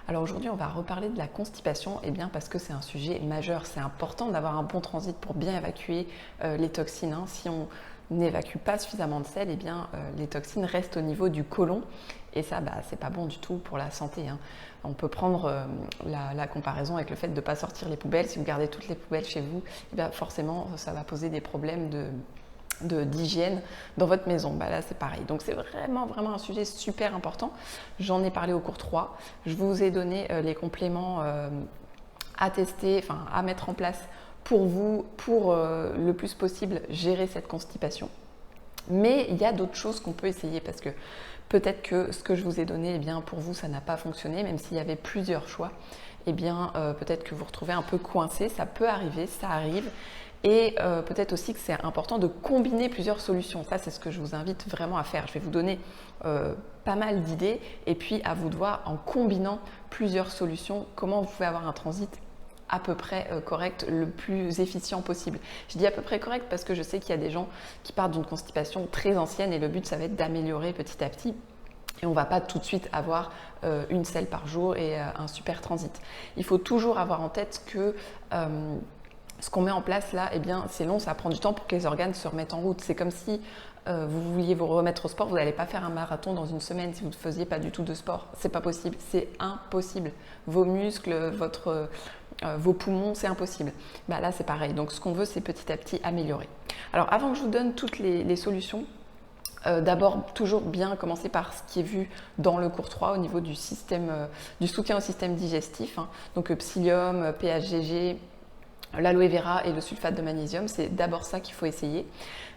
Alors aujourd'hui, on va reparler de la constipation, et bien parce que c'est un sujet majeur. C'est important d'avoir un bon transit pour bien évacuer les toxines. Si on n'évacue pas suffisamment de sel, et bien les toxines restent au niveau du côlon, et ça, c'est pas bon du tout pour la santé. On peut prendre la comparaison avec le fait de ne pas sortir les poubelles. Si vous gardez toutes les poubelles chez vous, et bien forcément, ça va poser des problèmes d'hygiène dans votre maison. Là c'est pareil, donc c'est vraiment un sujet super important. J'en ai parlé au cours 3, je vous ai donné les compléments à tester, enfin à mettre en place pour vous, pour le plus possible gérer cette constipation. Mais il y a d'autres choses qu'on peut essayer, parce que peut-être que ce que je vous ai donné, eh bien pour vous ça n'a pas fonctionné, même s'il y avait plusieurs choix. Eh bien peut-être que vous vous retrouvez un peu coincé, ça peut arriver, ça arrive. Et peut-être aussi que c'est important de combiner plusieurs solutions. Ça, c'est ce que je vous invite vraiment à faire. Je vais vous donner pas mal d'idées, et puis à vous de voir, en combinant plusieurs solutions, comment vous pouvez avoir un transit à peu près correct, le plus efficient possible. Je dis à peu près correct parce que je sais qu'il y a des gens qui partent d'une constipation très ancienne, et le but, ça va être d'améliorer petit à petit. Et on ne va pas tout de suite avoir une selle par jour et un super transit. Il faut toujours avoir en tête que ce qu'on met en place là, eh bien, c'est long, ça prend du temps pour que les organes se remettent en route. C'est comme si vous vouliez vous remettre au sport, vous n'allez pas faire un marathon dans une semaine si vous ne faisiez pas du tout de sport. C'est pas possible, c'est impossible. Vos muscles, vos poumons, c'est impossible. Là, c'est pareil. Donc, ce qu'on veut, c'est petit à petit améliorer. Alors, avant que je vous donne toutes les solutions, d'abord, toujours bien commencer par ce qui est vu dans le cours 3 au niveau du soutien au système digestif. Donc, psyllium, PHGG, l'aloe vera et le sulfate de magnésium, c'est d'abord ça qu'il faut essayer.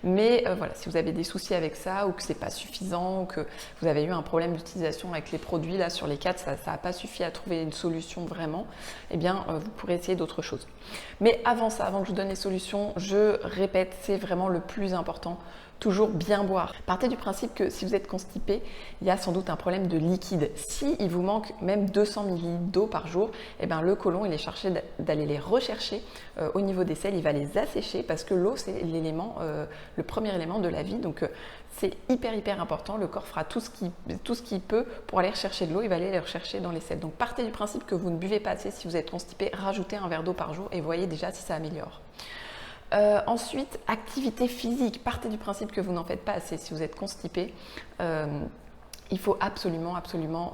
Mais voilà, si vous avez des soucis avec ça, ou que c'est pas suffisant, ou que vous avez eu un problème d'utilisation avec les produits, là sur les 4, ça n'a pas suffi à trouver une solution vraiment, eh bien vous pourrez essayer d'autres choses. Mais avant ça, avant que je vous donne les solutions, je répète, c'est vraiment le plus important. Toujours bien boire. Partez du principe que si vous êtes constipé, il y a sans doute un problème de liquide. Si il vous manque même 200 ml d'eau par jour, eh bien le côlon, il est chargé d'aller les rechercher au niveau des selles. Il va les assécher, parce que l'eau, c'est l'élément, le premier élément de la vie. Donc c'est hyper important. Le corps fera tout ce qu'il peut pour aller rechercher de l'eau. Il va aller les rechercher dans les selles. Donc partez du principe que vous ne buvez pas assez. Si vous êtes constipé, rajoutez un verre d'eau par jour et voyez déjà si ça améliore. Ensuite, activité physique. Partez du principe que vous n'en faites pas assez. Si vous êtes constipé, il faut absolument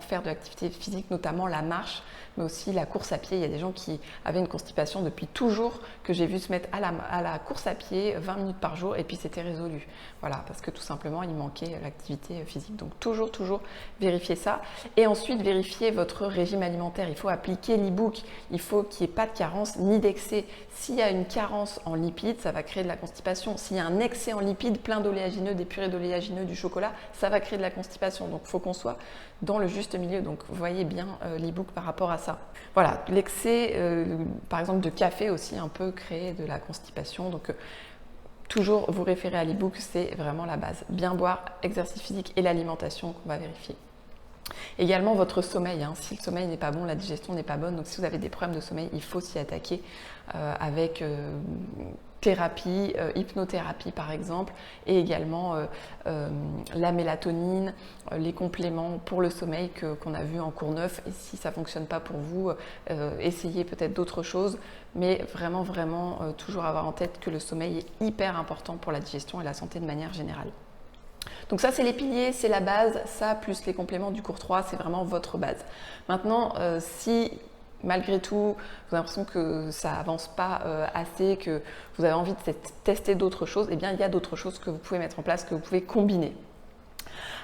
faire de l'activité physique, notamment la marche, mais aussi la course à pied. Il y a des gens qui avaient une constipation depuis toujours, que j'ai vu se mettre à la course à pied 20 minutes par jour, et puis c'était résolu. Voilà, parce que tout simplement, il manquait l'activité physique. Donc toujours vérifier ça. Et ensuite, vérifier votre régime alimentaire. Il faut appliquer l'e-book. Il faut qu'il n'y ait pas de carence ni d'excès. S'il y a une carence en lipides, ça va créer de la constipation. S'il y a un excès en lipides, plein d'oléagineux, des purées d'oléagineux, du chocolat, ça va créer de la constipation. Donc il faut qu'on soit dans le juste milieu. Donc vous voyez bien l'e-book par rapport à ça. Voilà, l'excès par exemple de café aussi peut créer de la constipation. Donc toujours vous référer à l'e-book, c'est vraiment la base. Bien boire, exercice physique et l'alimentation qu'on va vérifier. Également votre sommeil. Si le sommeil n'est pas bon, la digestion n'est pas bonne. Donc si vous avez des problèmes de sommeil, il faut s'y attaquer avec thérapie, hypnothérapie par exemple, et également la mélatonine, les compléments pour le sommeil qu'on a vu en cours 9. Et si ça ne fonctionne pas pour vous, essayez peut-être d'autres choses, mais vraiment toujours avoir en tête que le sommeil est hyper important pour la digestion et la santé de manière générale. Donc ça, c'est les piliers, c'est la base. Ça, plus les compléments du cours 3, c'est vraiment votre base. Maintenant, si malgré tout, vous avez l'impression que ça avance pas assez, que vous avez envie de tester d'autres choses, eh bien, il y a d'autres choses que vous pouvez mettre en place, que vous pouvez combiner.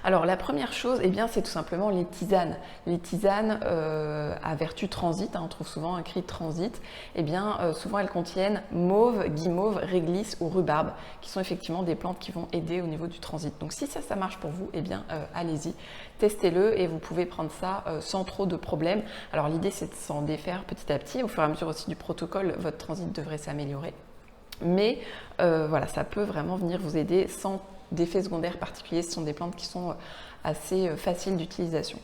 Alors la première chose, eh bien, c'est tout simplement les tisanes. Les tisanes à vertu transit, on trouve souvent un cri de transit, eh bien, souvent elles contiennent mauve, guimauve, réglisse ou rhubarbe, qui sont effectivement des plantes qui vont aider au niveau du transit. Donc si ça marche pour vous, eh bien allez-y, testez-le, et vous pouvez prendre ça sans trop de problèmes. Alors l'idée, c'est de s'en défaire petit à petit. Au fur et à mesure aussi du protocole, votre transit devrait s'améliorer. Mais voilà, ça peut vraiment venir vous aider sans d'effets secondaires particuliers. Ce sont des plantes qui sont assez faciles d'utilisation.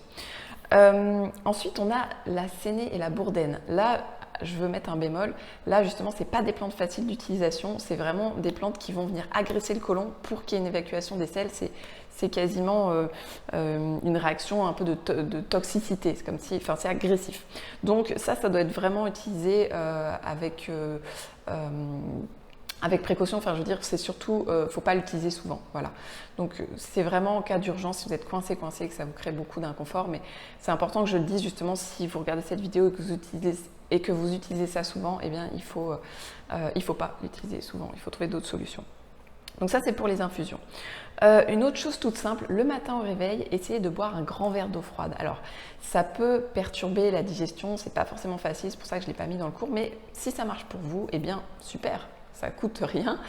Ensuite, on a la sénée et la bourdaine. Là, je veux mettre un bémol. Là, justement, c'est pas des plantes faciles d'utilisation, c'est vraiment des plantes qui vont venir agresser le côlon pour qu'il y ait une évacuation des selles. C'est quasiment une réaction un peu de toxicité, c'est comme si, enfin, c'est agressif. Donc ça doit être vraiment utilisé avec précaution. Enfin, je veux dire, c'est surtout, faut pas l'utiliser souvent, voilà. Donc c'est vraiment en cas d'urgence, si vous êtes coincé et que ça vous crée beaucoup d'inconfort, mais c'est important que je le dise justement, si vous regardez cette vidéo et que vous utilisez ça souvent, eh bien il faut pas l'utiliser souvent, il faut trouver d'autres solutions. Donc ça, c'est pour les infusions. Une autre chose toute simple, le matin au réveil, essayez de boire un grand verre d'eau froide. Alors, ça peut perturber la digestion, c'est pas forcément facile, c'est pour ça que je ne l'ai pas mis dans le cours, mais si ça marche pour vous, eh bien super, ça coûte rien.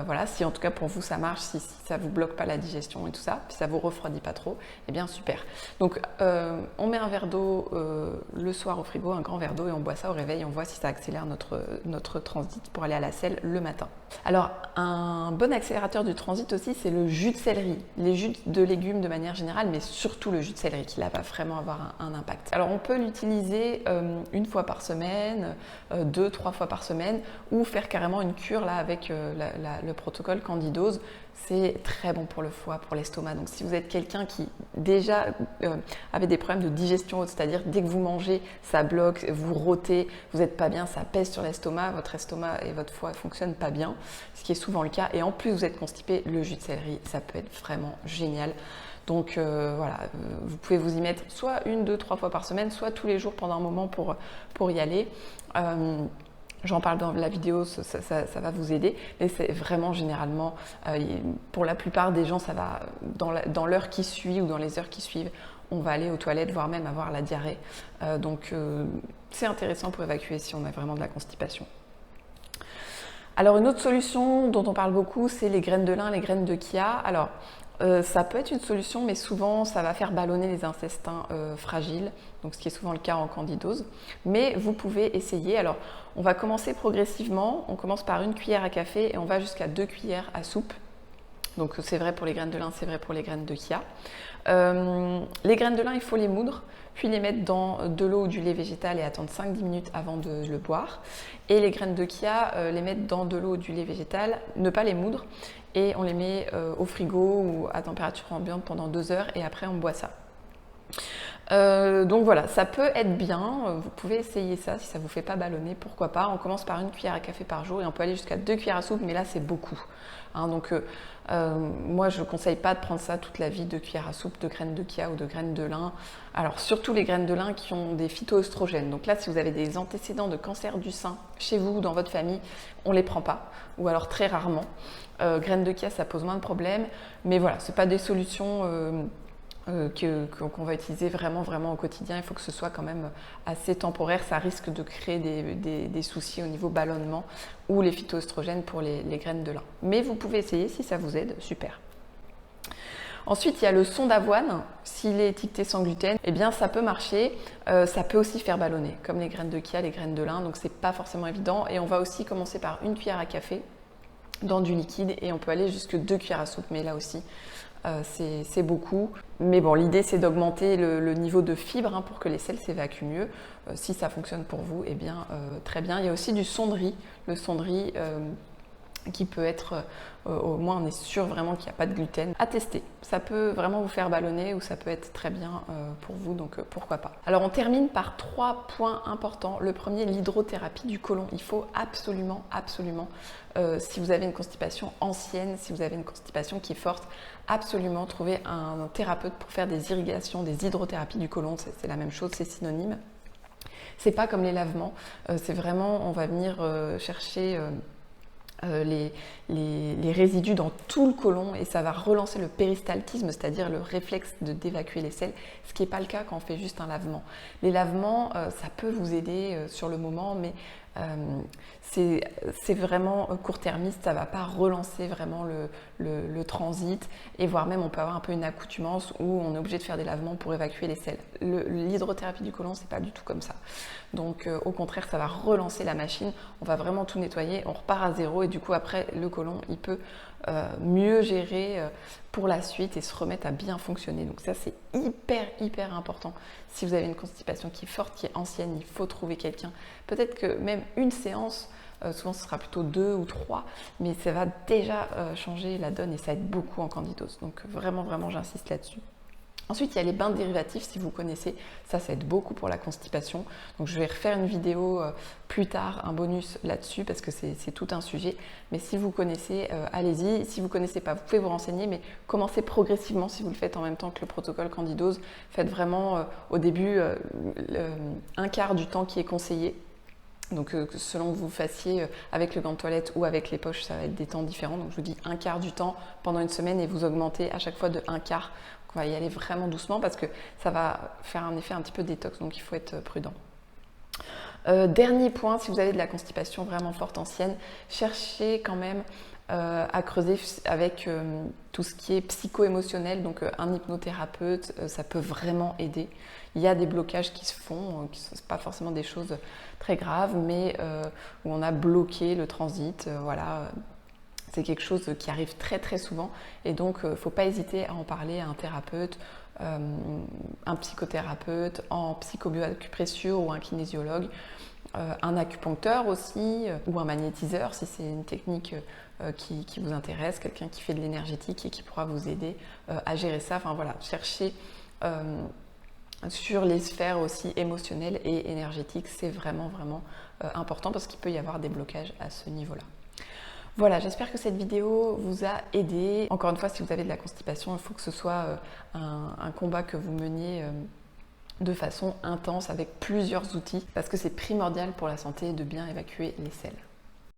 Voilà, si en tout cas pour vous ça marche, si ça vous bloque pas la digestion et tout ça, puis ça vous refroidit pas trop, eh bien super. Donc on met un verre d'eau le soir au frigo, un grand verre d'eau, et on boit ça au réveil, on voit si ça accélère notre transit pour aller à la selle le matin. Alors un bon accélérateur du transit aussi, c'est le jus de céleri, les jus de légumes de manière générale, mais surtout le jus de céleri qui là va vraiment avoir un impact. Alors on peut l'utiliser une fois par semaine, 2-3 fois par semaine, ou faire carrément une cure là avec le protocole Candidose. C'est très bon pour le foie, pour l'estomac. Donc si vous êtes quelqu'un qui déjà avait des problèmes de digestion haute, c'est-à-dire dès que vous mangez, ça bloque, vous rôtez, vous n'êtes pas bien, ça pèse sur l'estomac, votre estomac et votre foie ne fonctionnent pas bien, ce qui est souvent le cas, et en plus vous êtes constipé, le jus de céleri, ça peut être vraiment génial. Donc voilà, vous pouvez vous y mettre soit 1, 2, 3 fois par semaine, soit tous les jours pendant un moment pour y aller. J'en parle dans la vidéo, ça va vous aider, mais c'est vraiment généralement, pour la plupart des gens, ça va dans l'heure qui suit ou dans les heures qui suivent, on va aller aux toilettes, voire même avoir la diarrhée. Donc c'est intéressant pour évacuer si on a vraiment de la constipation. Alors une autre solution dont on parle beaucoup, c'est les graines de lin, les graines de chia. Alors ça peut être une solution, mais souvent ça va faire ballonner les intestins fragiles, donc ce qui est souvent le cas en candidose. Mais vous pouvez essayer. Alors on va commencer progressivement, on commence par 1 cuillère à café et on va jusqu'à 2 cuillères à soupe. Donc c'est vrai pour les graines de lin, c'est vrai pour les graines de chia. Les graines de lin, il faut les moudre, puis les mettre dans de l'eau ou du lait végétal et attendre 5-10 minutes avant de le boire. Et les graines de chia, les mettre dans de l'eau ou du lait végétal, ne pas les moudre, et on les met au frigo ou à température ambiante pendant 2 heures, et après on boit ça. Donc voilà, ça peut être bien, vous pouvez essayer ça si ça ne vous fait pas ballonner, pourquoi pas. On commence par 1 cuillère à café par jour et on peut aller jusqu'à 2 cuillères à soupe, mais là c'est beaucoup. Donc moi je ne conseille pas de prendre ça toute la vie, 2 cuillères à soupe de graines de chia ou de graines de lin. Alors surtout les graines de lin qui ont des phytoœstrogènes. Donc là, si vous avez des antécédents de cancer du sein chez vous ou dans votre famille, on ne les prend pas, ou alors très rarement. Graines de chia, ça pose moins de problèmes, mais voilà, ce n'est pas des solutions qu'on va utiliser vraiment au quotidien. Il faut que ce soit quand même assez temporaire, ça risque de créer des soucis au niveau ballonnement ou les phytoœstrogènes pour les graines de lin. Mais vous pouvez essayer, si ça vous aide, super. Ensuite, il y a le son d'avoine. S'il est étiqueté sans gluten, eh bien ça peut marcher. Ça peut aussi faire ballonner, comme les graines de chia, les graines de lin, donc c'est pas forcément évident. Et on va aussi commencer par 1 cuillère à café dans du liquide et on peut aller jusque 2 cuillères à soupe, mais là aussi c'est beaucoup. Mais bon, l'idée c'est d'augmenter le niveau de fibres pour que les selles s'évacuent mieux. Si ça fonctionne pour vous, eh bien très bien. Il y a aussi du son de riz. Le son de riz qui peut être, au moins on est sûr vraiment qu'il n'y a pas de gluten, à tester. Ça peut vraiment vous faire ballonner ou ça peut être très bien pour vous, donc pourquoi pas. Alors on termine par 3 points importants. Le premier, l'hydrothérapie du côlon. Il faut absolument, si vous avez une constipation ancienne, si vous avez une constipation qui est forte, absolument trouver un thérapeute pour faire des irrigations, des hydrothérapies du côlon. C'est la même chose, c'est synonyme. C'est pas comme les lavements, c'est vraiment, on va venir chercher les résidus dans tout le côlon et ça va relancer le péristaltisme, c'est-à-dire le réflexe d'évacuer les selles, ce qui n'est pas le cas quand on fait juste un lavement. Les lavements, ça peut vous aider sur le moment, mais c'est vraiment court-termiste, ça ne va pas relancer vraiment le transit, et voire même on peut avoir un peu une accoutumance où on est obligé de faire des lavements pour évacuer les selles. L'hydrothérapie du côlon, c'est pas du tout comme ça. Donc au contraire, ça va relancer la machine, on va vraiment tout nettoyer, on repart à zéro, et du coup après le côlon, il peut mieux gérer pour la suite et se remettre à bien fonctionner. Donc ça, c'est hyper important. Si vous avez une constipation qui est forte, qui est ancienne, il faut trouver quelqu'un. Peut-être que même une séance, souvent ce sera plutôt 2 ou 3, mais ça va déjà changer la donne et ça aide beaucoup en candidose. Donc vraiment, j'insiste là-dessus. Ensuite, il y a les bains dérivatifs, si vous connaissez, ça aide beaucoup pour la constipation. Donc je vais refaire une vidéo plus tard, un bonus là-dessus, parce que c'est tout un sujet. Mais si vous connaissez, allez-y. Si vous ne connaissez pas, vous pouvez vous renseigner, mais commencez progressivement si vous le faites en même temps que le protocole candidose. Faites vraiment au début un quart du temps qui est conseillé. Donc selon que vous fassiez avec le gant de toilette ou avec les poches, ça va être des temps différents. Donc je vous dis un quart du temps pendant une semaine et vous augmentez à chaque fois de un quart. Donc on va y aller vraiment doucement parce que ça va faire un effet un petit peu détox, donc il faut être prudent. Dernier point, si vous avez de la constipation vraiment forte ancienne, cherchez quand même à creuser avec tout ce qui est psycho-émotionnel, donc un hypnothérapeute, ça peut vraiment aider. Il y a des blocages qui se font, qui ne sont pas forcément des choses très graves, mais où on a bloqué le transit, voilà. C'est quelque chose qui arrive très souvent et donc il ne faut pas hésiter à en parler à un thérapeute, un psychothérapeute, en psychobioacupressure ou un kinésiologue, un acupuncteur aussi ou un magnétiseur si c'est une technique qui vous intéresse, quelqu'un qui fait de l'énergétique et qui pourra vous aider à gérer ça. Enfin voilà, chercher sur les sphères aussi émotionnelles et énergétiques, c'est vraiment important parce qu'il peut y avoir des blocages à ce niveau-là. Voilà, j'espère que cette vidéo vous a aidé. Encore une fois, si vous avez de la constipation, il faut que ce soit un combat que vous meniez de façon intense avec plusieurs outils parce que c'est primordial pour la santé de bien évacuer les selles.